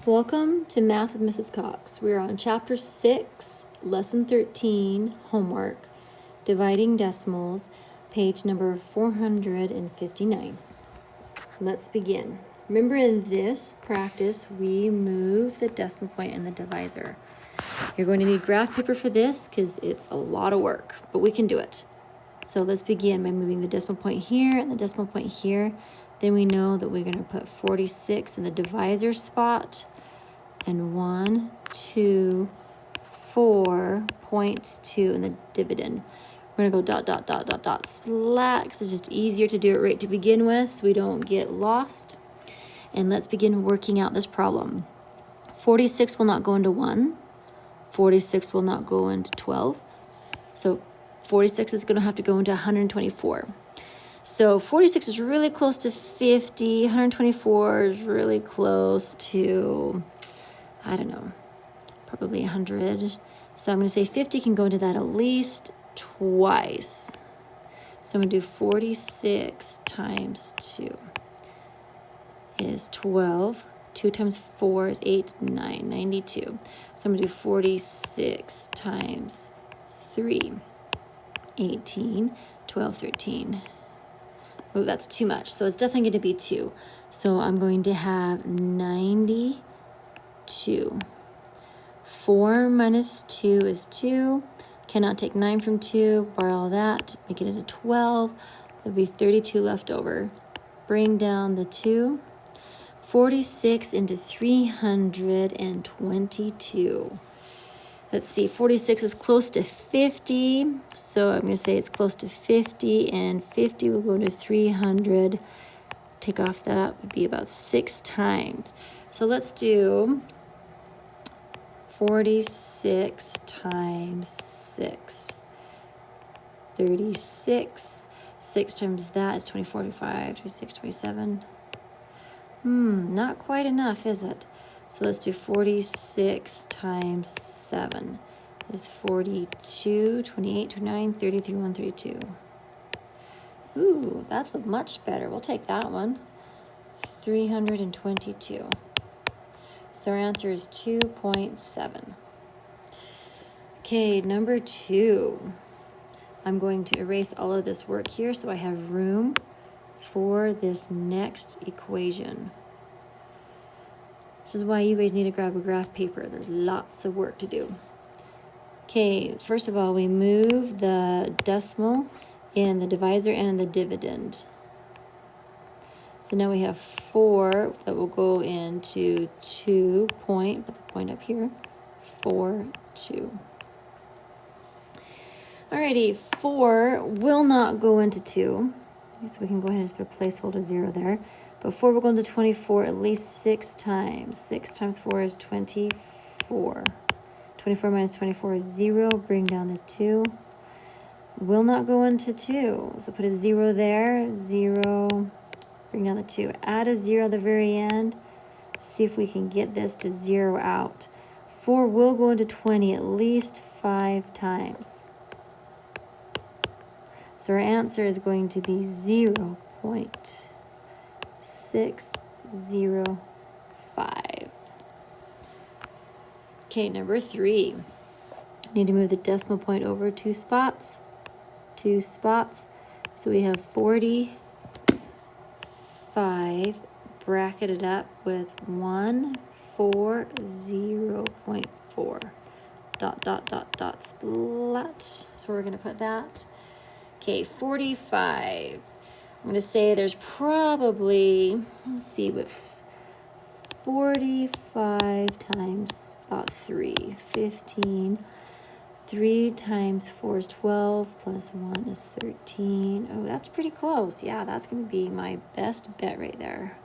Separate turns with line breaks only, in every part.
Welcome to Math with Mrs. Cox. We're on Chapter 6, Lesson 13, Homework, Dividing Decimals, page number 459. Let's begin. Remember, in this practice, we move the decimal point in the divisor. You're going to need graph paper for this because it's a lot of work, but we can do it. So let's begin by moving the decimal point here and the decimal point here. Then we know that we're going to put 46 in the divisor spot. And 1, 2, 4.2 in the dividend. We're gonna go dot, splat, because it's just easier to do it right to begin with so we don't get lost. And let's begin working out this problem. 46 will not go into 1. 46 will not go into 12. So 46 is gonna have to go into 124. So 46 is really close to 50. 124 is really close to, I don't know, probably 100. So I'm going to say 50 can go into that at least twice. So I'm going to do 46 times 2 is 12. 2 times 4 is 8, 9, 92. So I'm going to do 46 times 3, 18, 12, 13. Oh, that's too much. So it's definitely going to be 2. So I'm going to have 92. 4 minus 2 is 2. Cannot take 9 from 2. Borrow that. Make it into 12. There'll be 32 left over. Bring down the 2. 46 into 322. Let's see. 46 is close to 50. So I'm going to say it's close to 50. And 50 will go into 300. Take off that would be about 6 times. So let's do 46 times 6. 36. 6 times that is 24, 25, 26, 27. Not quite enough, is it? So let's do 46 times 7 is 42, 28, 29, 33, 132. Ooh, that's much better. We'll take that one. 322. So our answer is 2.7. Okay, number 2. I'm going to erase all of this work here so I have room for this next equation. This is why you guys need to grab a graph paper. There's lots of work to do. Okay, first of all, we move the decimal in the divisor and in the dividend. So now we have 4 that will go into 2 point, put the point up here, 4, 2. Alrighty, 4 will not go into 2. So we can go ahead and just put a placeholder 0 there. But 4 will go into 24 at least 6 times. 6 times 4 is 24. 24 minus 24 is 0. Bring down the 2. Will not go into 2. So put a 0 there. 0. Bring down the 2. Add a 0 at the very end. See if we can get this to 0 out. 4 will go into 20 at least 5 times. So our answer is going to be 0.605. Okay, number 3. Need to move the decimal point over 2 spots. 2 spots. So we have 45 bracketed up with 140.4. Splat. So we're going to put that. Okay, 45. I'm going to say there's probably, let's see, what 45 times about 3, 15. 3 times 4 is 12, plus 1 is 13. Oh, that's pretty close. Yeah, that's going to be my best bet right there.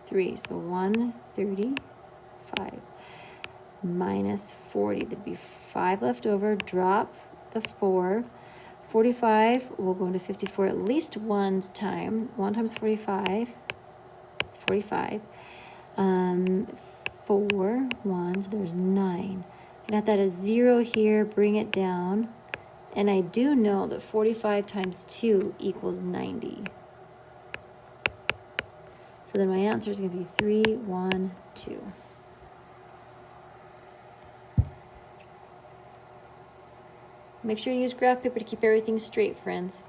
3, so 135 minus 40. There'd be 5 left over. Drop the 4. 45 will go into 54 at least 1 time. 1 times 45 is 45. 4, 1, so there's 9. And at that a 0 here, bring it down. And I do know that 45 times 2 equals 90. So then my answer is going to be 3, 1, 2. Make sure you use graph paper to keep everything straight, friends.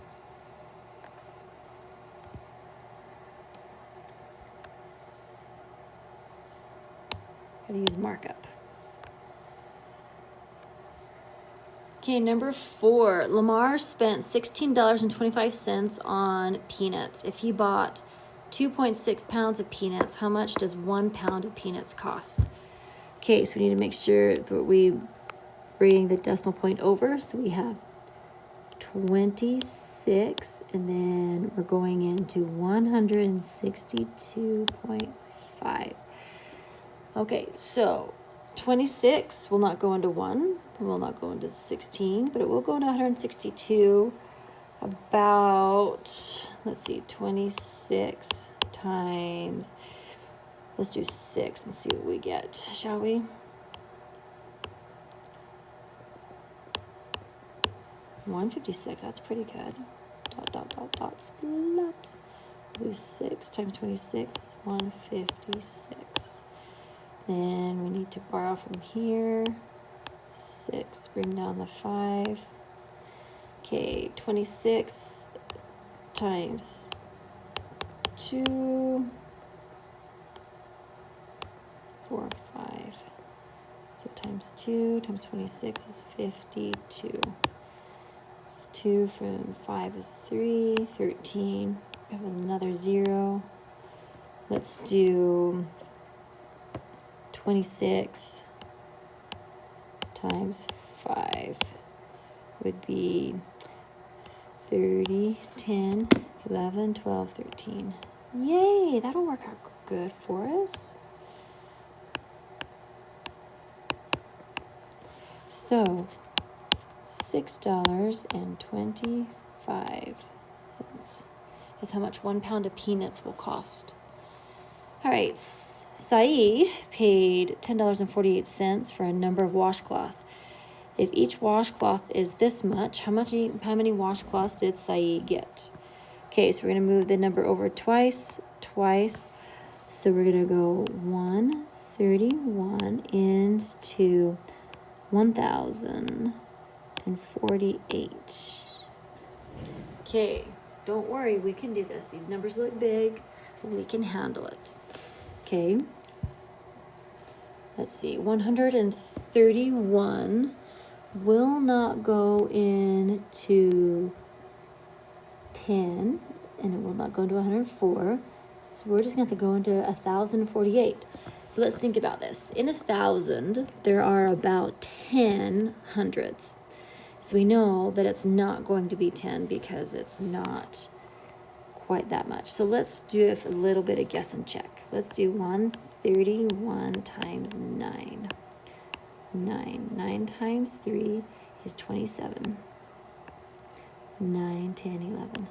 Gotta use markup. Okay, number 4. Lamar spent $16.25 on peanuts. If he bought 2.6 pounds of peanuts, how much does 1 pound of peanuts cost? Okay, so we need to make sure that we bring the decimal point over. So we have 26, and then we're going into 162.5. Okay, so 26 will not go into 1, will not go into 16, but it will go into 162. About, let's see, 26 times, let's do 6 and see what we get, shall we? $156, that's pretty good. Split. Lose 6 times 26 is 156. Then we need to borrow from here. 6, bring down the 5. Okay, 26 times 2, 4, 5. So times 2 times 26 is 52. 2 from 5 is 3, 13. We have another 0. Let's do 26 times 5 would be 30, 10, 11, 12, 13. Yay, that'll work out good for us. So $6.25 is how much 1 pound of peanuts will cost. All right, Saeed paid $10.48 for a number of washcloths. If each washcloth is this much, how many washcloths did Saeed get? Okay, so we're going to move the number over twice. So we're going to go 131 into 1,048. Okay, don't worry, we can do this. These numbers look big, but we can handle it. Okay, let's see, 131 will not go into 10, and it will not go into 104. So we're just going to have to go into 1,048. So let's think about this. In 1,000, there are about 10 hundreds. So we know that it's not going to be 10 because it's not quite that much. So let's do a little bit of guess and check. Let's do 131 times 9. 9 times 3 is 27. 9, 10, 11.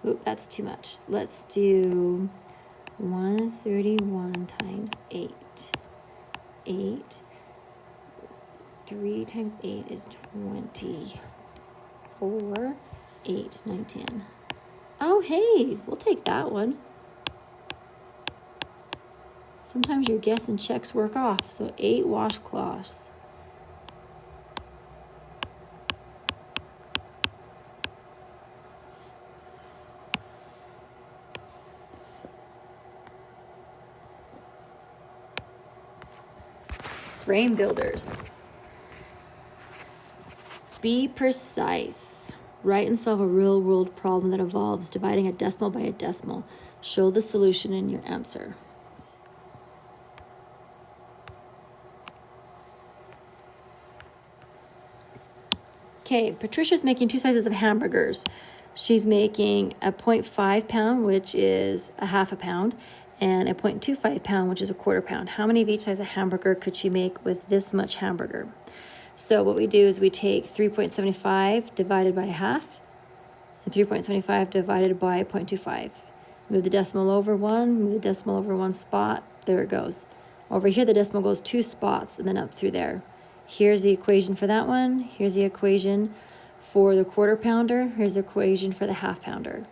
Oop, that's too much. Let's do 131 times 8. 8. 3 times 8 is 20. 4, 8, 9, 10. Oh, hey, we'll take that one. Sometimes your guess and checks work off. So 8 washcloths. Brain builders. Be precise. Write and solve a real-world problem that involves dividing a decimal by a decimal. Show the solution in your answer. Okay, Patricia's making 2 sizes of hamburgers. She's making a 0.5 pound, which is a half a pound, and a 0.25 pound, which is a quarter pound. How many of each size of hamburger could she make with this much hamburger? So what we do is we take 3.75 divided by half, and 3.75 divided by 0.25. Move the decimal over 1, move the decimal over 1 spot. There it goes. Over here, the decimal goes 2 spots, and then up through there. Here's the equation for that one. Here's the equation for the quarter pounder. Here's the equation for the half pounder.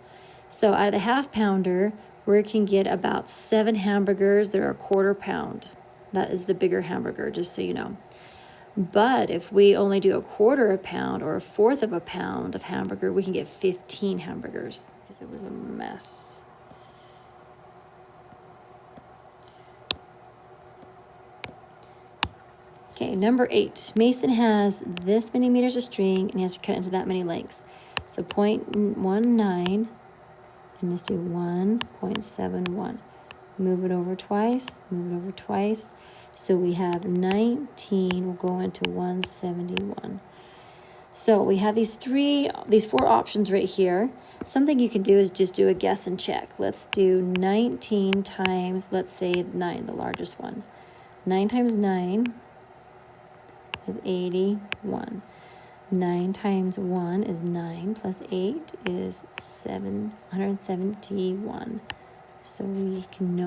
So out of the half pounder, we can get about 7 hamburgers that are a quarter pound. That is the bigger hamburger, just so you know. But if we only do 1/4 pound or 1/4 pound of hamburger, we can get 15 hamburgers because it was a mess. Okay, number 8. Mason has this many meters of string and he has to cut into that many lengths. So 0.19, and let's do 1.71. Move it over twice, move it over twice. So we have 19 will go into 171. So we have these 4 options right here. Something you can do is just do a guess and check. Let's do 19 times, let's say 9, the largest one. 9 times 9 is 81. 9 times 1 is 9, plus 8 is 771. So we can know